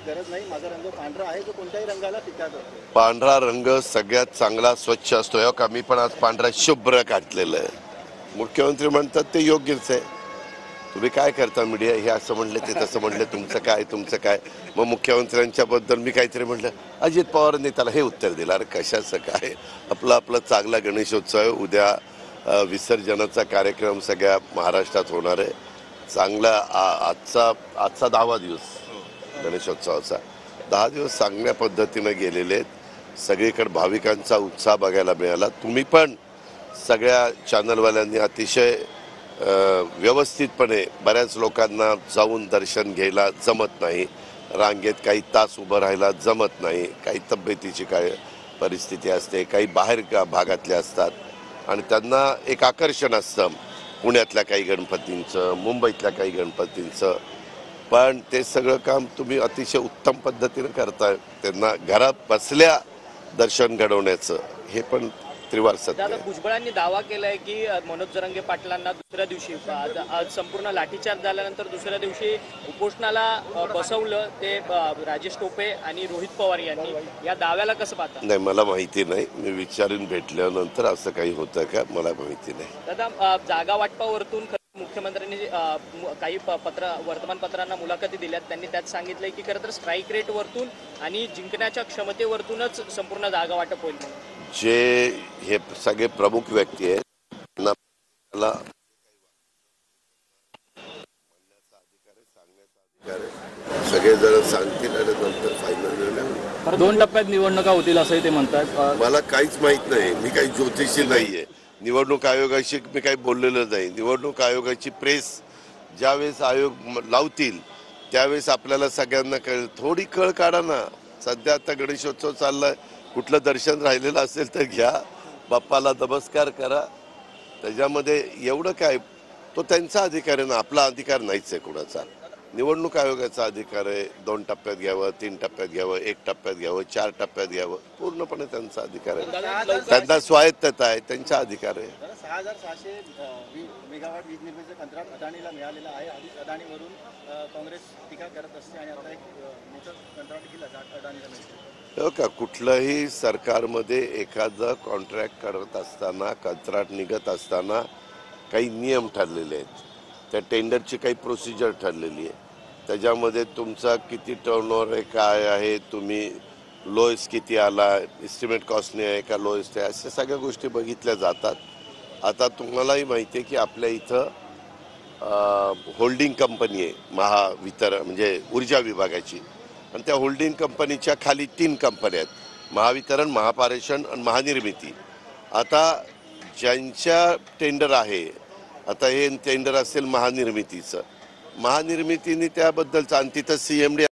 गरज नाही, माझा रंग पांढरा आहे, जो कोणत्याही रंगाला टीका करतो. पांढरा रंग सगळ्यात चांगला स्वच्छ असतो. हो का, मी पण आज पांढरा शुभ्र काढलेलं आहे. मुख्यमंत्री म्हणतात ते योग्यच आहे. तुम्ही काय करता मीडिया, हे असं म्हणले ते तसं म्हणले, तुमचं काय. मग मुख्यमंत्र्यांच्या बद्दल मी काहीतरी म्हटलं, अजित पवारांनी त्याला हे उत्तर दिलं, अरे कशाचं काय. आपला चांगला गणेशोत्सव आहे. उद्या विसर्जनाचा कार्यक्रम सगळ्या महाराष्ट्रात होणार आहे. चांगला आजचा 10वा दिवस गणेशोत्सवाचा. 10 दिवस चांगल्या पद्धतीनं गेलेले आहेत. सगळीकडे भाविकांचा उत्साह बघायला मिळाला. तुम्ही पण सगळ्या चॅनलवाल्यांनी अतिशय व्यवस्थितपणे, बऱ्याच लोकांना जाऊन दर्शन घ्यायला जमत नाही, रांगेत काही तास उभं राहायला जमत नाही, काही तब्येतीची काय परिस्थिती असते, काही बाहेर भागातले असतात आणि त्यांना एक आकर्षण असतं पुण्यातल्या काही गणपतींचं, मुंबईतल्या काही गणपतींचं. पण ते सगळं काम तुम्ही अतिशय उत्तम पद्धतीनं करताय. त्यांना घरात बसल्या दर्शन घडवण्याचं हे पण त्रिवार सत्य आहे. भुजबळांनी दावा केलाय की मनोज जरांगे पाटलांना दुसऱ्या दिवशी आज संपूर्ण लाठीचार्ज झाल्यानंतर दुसऱ्या दिवशी उपोषणाला बसवलं. ते राजेश टोपे आणि रोहित पवार यांनी. या दाव्याला कसं पाहता? नाही, मला माहिती नाही. मी विचारून भेटल्यानंतर असं काही होतं का मला माहिती नाही. दादा, जागा वाटपावरतून मुख्यमंत्र्यांनी काही वर्तमानपत्रांना मुलाखती दिल्यात. त्यांनी त्यात सांगितलंय की खरं तर स्ट्राईक रेटवरतून आणि जिंकण्याच्या क्षमतेवरतूनच संपूर्ण जागा वाटप होईल. जे हे सगळे प्रमुख व्यक्ती आहेत त्यांना सगळेजण सांगतील आणि नंतर फायनल निर्णय. 2 टप्प्यात निवडणुका होतील असंही ते म्हणतात. मला काहीच माहित नाही. मी काही ज्योतिषी नाहीये. निवडणूक आयोगाशी मी काही बोललेलं नाही. निवडणूक आयोगाची प्रेस ज्यावेळेस आयोग लावतील त्यावेळेस आपल्याला सगळ्यांना कळेल. थोडी कळ काढा ना. सध्या आता गणेशोत्सव चाललाय, कुठलं दर्शन राहिलेलं असेल तर घ्या, बाप्पाला नमस्कार करा. त्याच्यामध्ये एवढं काय, तो त्यांचा अधिकार आहे ना, आपला अधिकार नाहीच आहे कुणाचा. निवडणूक आयोगाचा अधिकार आहे. 2 टप्प्यात घ्यावं, 3 टप्प्यात घ्यावं, 1 टप्प्यात घ्यावं, 4 टप्प्यात घ्यावं, पूर्णपणे त्यांचा अधिकार आहे. त्यांना स्वायत्तता आहे, त्यांचा अधिकार आहे. 6,600 मेगावॉट वीज निर्मितीचं कंत्राट अदानीला मिळालेलं आहे. आधीच अदानीवरून काँग्रेस टीका करत असते आणि आता एक मोठं कंत्राट दिलं अदानीला मिळतं. हो का, कुठलंही सरकारमध्ये एखादं कॉन्ट्रॅक्ट करत असताना, कंत्राट निघत असताना काही नियम ठरलेले आहेत. त्या टेंडरची काही प्रोसिजर ठरलेली आहे. त्याच्यामध्ये तुमचा किती टर्नओव्हर आहे, काय आहे, तुम्ही लोएस्ट किती आला, एस्टिमेट कॉस्टने आहे का लोएस्ट आहे, अशा सगळ्या गोष्टी बघितल्या जातात. आता तुम्हालाही माहिती आहे की आपल्या इथं होल्डिंग कंपनी आहे महावितरण, म्हणजे ऊर्जा विभागाची. आणि त्या होल्डिंग कंपनीच्या खाली 3 कंपन्या आहेत, महावितरण, महापारेषण आणि महानिर्मिती. आता ज्यांच्या टेंडर आहे, आता हे टेंडर असेल महानिर्मितीचं, महानिर्मितीने त्याबद्दलचं, आणि तिथं CMD